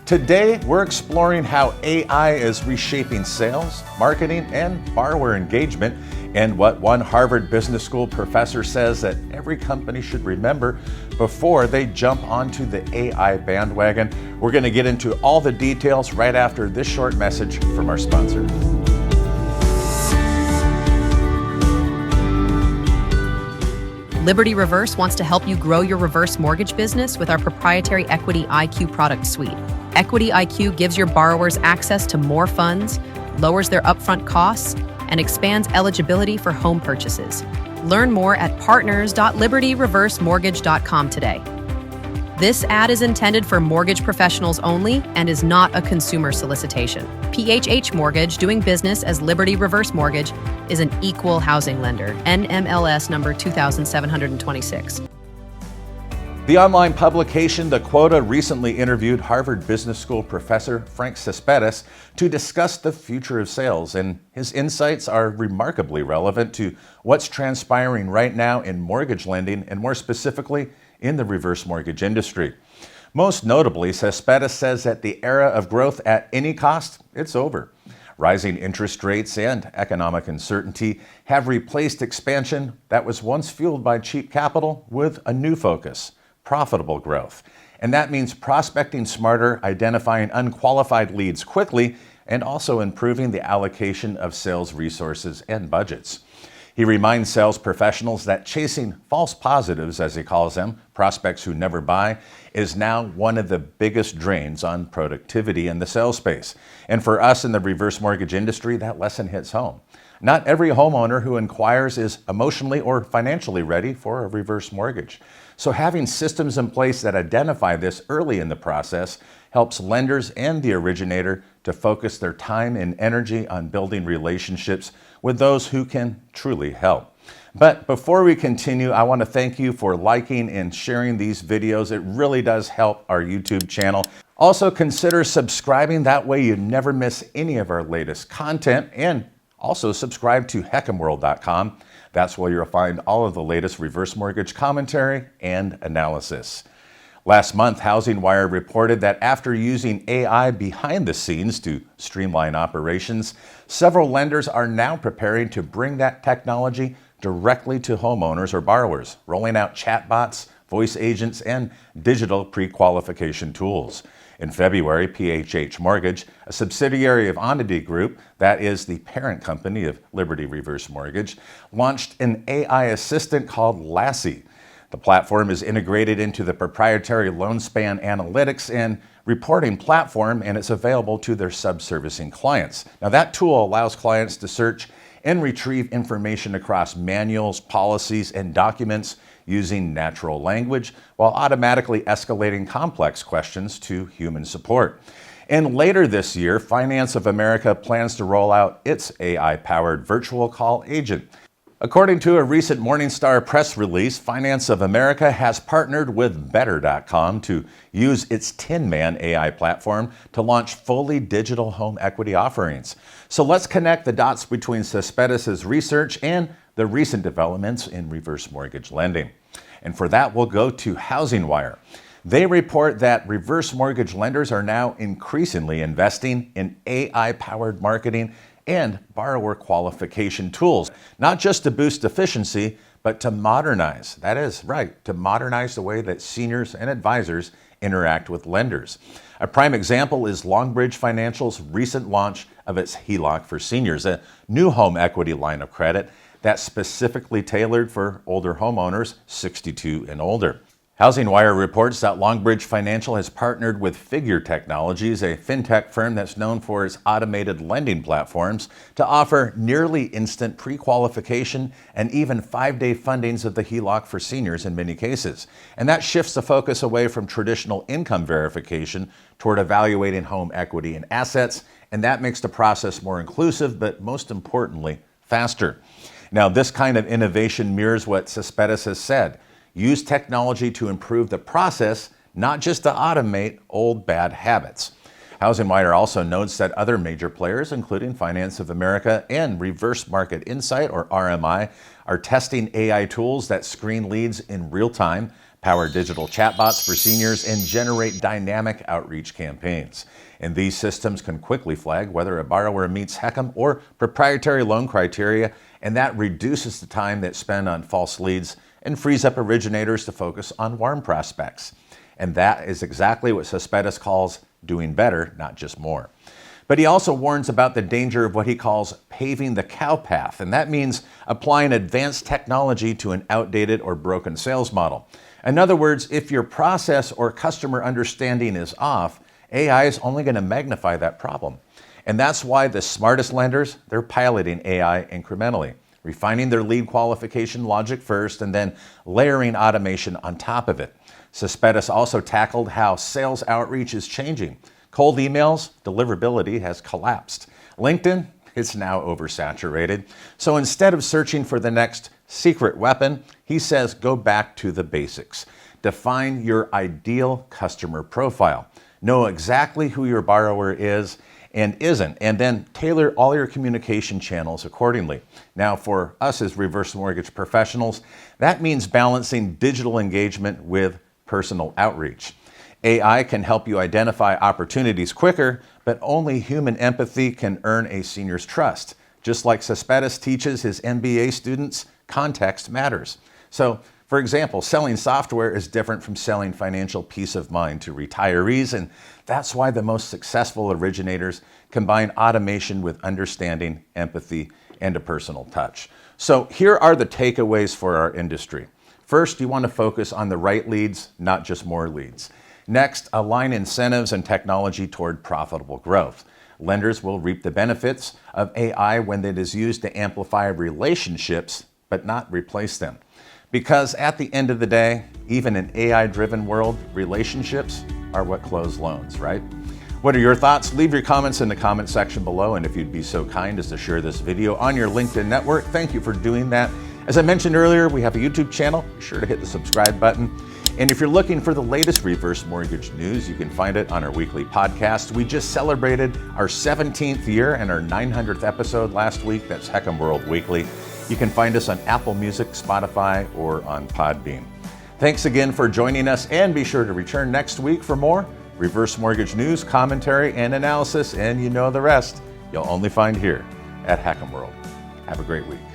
Today, we're exploring how AI is reshaping sales, marketing, and borrower engagement, and what one Harvard Business School professor says that every company should remember before they jump onto the AI bandwagon. We're going to get into all the details right after this short message from our sponsor. Liberty Reverse wants to help you grow your reverse mortgage business with our proprietary Equity IQ product suite. Equity IQ gives your borrowers access to more funds, lowers their upfront costs, and expands eligibility for home purchases. Learn more at partners.libertyreversemortgage.com today. This ad is intended for mortgage professionals only and is not a consumer solicitation. PHH Mortgage, doing business as Liberty Reverse Mortgage, is an equal housing lender. NMLS number 2726. The online publication The Quota recently interviewed Harvard Business School professor Frank Cespedes to discuss the future of sales, and his insights are remarkably relevant to what's transpiring right now in mortgage lending, and more specifically, in the reverse mortgage industry. Most notably, Cespedes says that the era of growth at any cost, it's over. Rising interest rates and economic uncertainty have replaced expansion that was once fueled by cheap capital with a new focus: profitable growth. And that means prospecting smarter, identifying unqualified leads quickly, and also improving the allocation of sales resources and budgets. He reminds sales professionals that chasing false positives, as he calls them, prospects who never buy, is now one of the biggest drains on productivity in the sales space. And for us in the reverse mortgage industry, that lesson hits home. Not every homeowner who inquires is emotionally or financially ready for a reverse mortgage. So having systems in place that identify this early in the process helps lenders and the originator to focus their time and energy on building relationships with those who can truly help. But before we continue, I want to thank you for liking and sharing these videos. It really does help our YouTube channel. Also consider subscribing, that way you never miss any of our latest content, and also subscribe to heckemworld.com. That's where you'll find all of the latest reverse mortgage commentary and analysis. Last month, Housing Wire reported that after using AI behind the scenes to streamline operations, several lenders are now preparing to bring that technology directly to homeowners or borrowers, rolling out chatbots, voice agents, and digital pre-qualification tools. In February, PHH Mortgage, a subsidiary of Onity Group, that is the parent company of Liberty Reverse Mortgage, launched an AI assistant called Lassie. The platform is integrated into the proprietary LoanSpan analytics and reporting platform, and it's available to their subservicing clients. Now, that tool allows clients to search and retrieve information across manuals, policies, and documents using natural language while automatically escalating complex questions to human support. And later this year, Finance of America plans to roll out its AI-powered virtual call agent. According to a recent Morningstar press release, Finance of America has partnered with Better.com to use its Tin-Man AI platform to launch fully digital home equity offerings. So let's connect the dots between Cespedes' research and the recent developments in reverse mortgage lending. And for that, we'll go to Housing Wire. They report that reverse mortgage lenders are now increasingly investing in AI-powered marketing and borrower qualification tools, not just to boost efficiency, but to modernize. That is right, to modernize the way that seniors and advisors interact with lenders. A prime example is Longbridge Financial's recent launch of its HELOC for Seniors, a new home equity line of credit that's specifically tailored for older homeowners 62 and older. Housing Wire reports that Longbridge Financial has partnered with Figure Technologies, a fintech firm that's known for its automated lending platforms, to offer nearly instant pre-qualification and even 5-day fundings of the HELOC for seniors in many cases. And that shifts the focus away from traditional income verification toward evaluating home equity and assets, and that makes the process more inclusive, but most importantly, faster. Now, this kind of innovation mirrors what Cespedes has said. Use technology to improve the process, not just to automate old bad habits. Housing Wire also notes that other major players, including Finance of America and Reverse Market Insight, or RMI, are testing AI tools that screen leads in real time, power digital chatbots for seniors, and generate dynamic outreach campaigns. And these systems can quickly flag whether a borrower meets HECM or proprietary loan criteria, and that reduces the time that's spent on false leads and frees up originators to focus on warm prospects. And that is exactly what Cespedes calls doing better, not just more. But he also warns about the danger of what he calls paving the cow path, and that means applying advanced technology to an outdated or broken sales model. In other words, if your process or customer understanding is off, AI is only going to magnify that problem. And that's why the smartest lenders, they're piloting AI incrementally, refining their lead qualification logic first and then layering automation on top of it. Cespedes also tackled how sales outreach is changing. Cold emails, deliverability has collapsed. LinkedIn, it's now oversaturated. So instead of searching for the next secret weapon, he says go back to the basics. Define your ideal customer profile. Know exactly who your borrower is and isn't, and then tailor all your communication channels accordingly. Now, for us as reverse mortgage professionals, that means balancing digital engagement with personal outreach. AI can help you identify opportunities quicker, but only human empathy can earn a senior's trust. Just like Cespedes teaches his MBA students, context matters. So, for example, selling software is different from selling financial peace of mind to retirees, and that's why the most successful originators combine automation with understanding, empathy, and a personal touch. So here are the takeaways for our industry. First, you want to focus on the right leads, not just more leads. Next, align incentives and technology toward profitable growth. Lenders will reap the benefits of AI when it is used to amplify relationships, but not replace them. Because at the end of the day, even in an AI-driven world, relationships are what close loans, right? What are your thoughts? Leave your comments in the comment section below, and if you'd be so kind as to share this video on your LinkedIn network, thank you for doing that. As I mentioned earlier, we have a YouTube channel. Be sure to hit the subscribe button. And if you're looking for the latest reverse mortgage news, you can find it on our weekly podcast. We just celebrated our 17th year and our 900th episode last week. That's HECM World Weekly. You can find us on Apple Music, Spotify, or on Podbean. Thanks again for joining us, and be sure to return next week for more reverse mortgage news, commentary, and analysis, and you know the rest you'll only find here at HECM World. Have a great week.